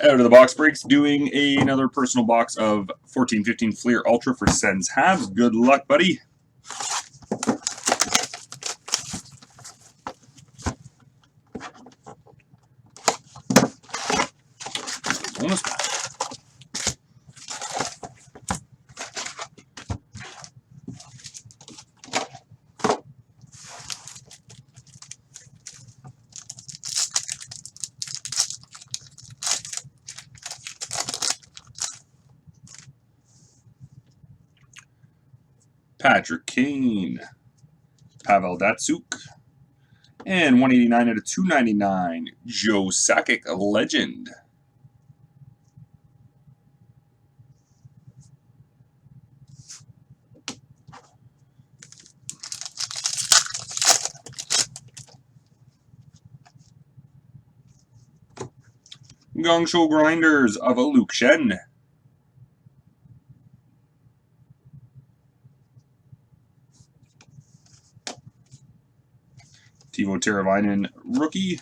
Out of the box breaks, doing another personal box of 1415 FLEER Ultra for SENS-HABS. Good luck, buddy. Bonus pack. Patrick Kane, Pavel Datsyuk, and 189 out of 299, Joe Sakic, a legend. Guangzhou Grinders of a Luke Shen. Teuvo Teravainen, rookie.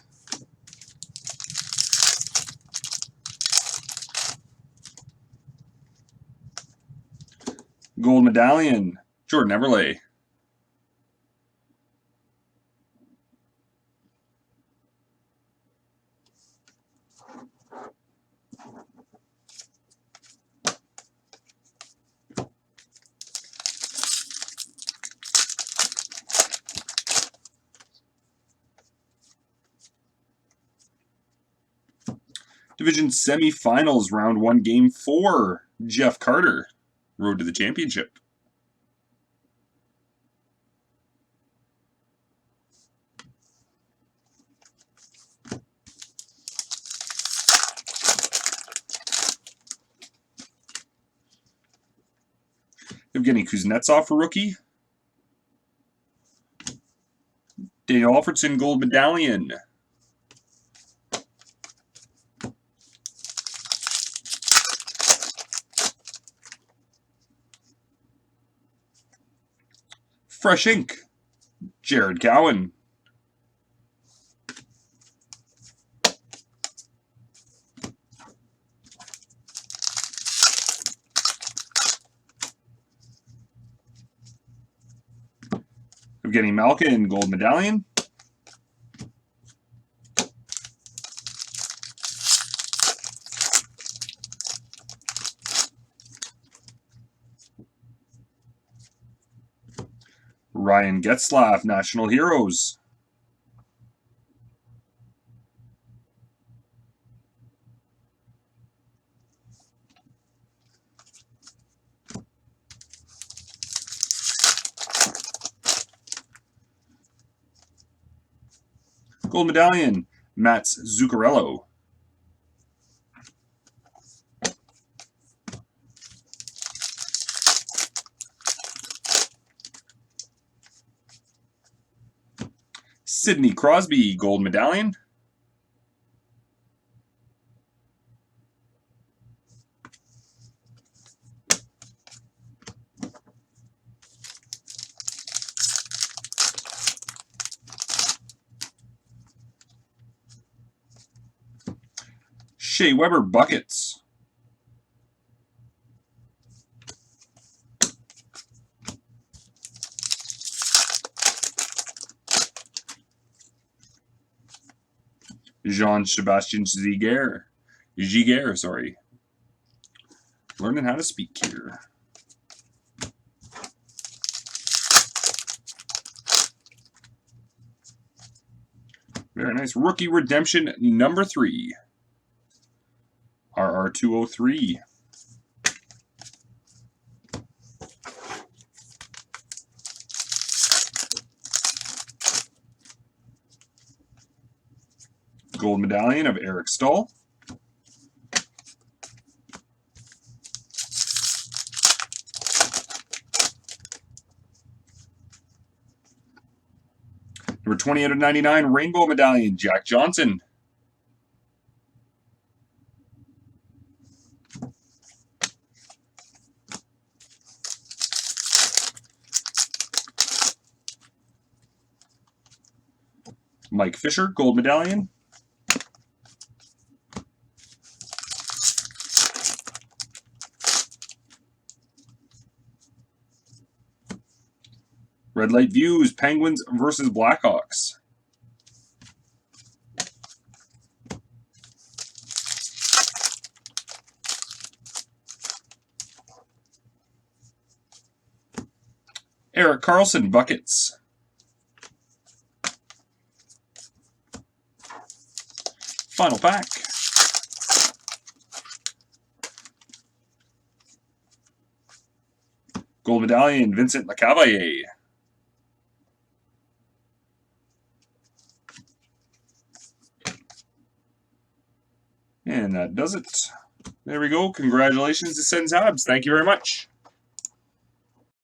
Gold medallion, Jordan Eberle. Division semifinals, round 1, game 4. Jeff Carter, road to the championship. Evgeny Kuznetsov for rookie. Daniel Alfredson, gold medallion. Fresh ink, Jared Cowan. Evgeny Malkin, gold medallion. Ryan Getzlaf, National Heroes. Gold medallion, Mats Zuccarello. Sidney Crosby, gold medallion. Shea Weber buckets. Jean-Sebastien Giguère, sorry. Learning how to speak here. Very nice. Rookie redemption number 3. RR203. Gold medallion of Eric Stahl. Number 20 out of 99, rainbow medallion, Jack Johnson. Mike Fisher, gold medallion. Red Light Views, Penguins versus Blackhawks. Erik Karlsson, Buckets. Final pack. Gold medallion, Vincent Lecavalier. And that does it. There we go. Congratulations to SENS-HABS. Thank you very much.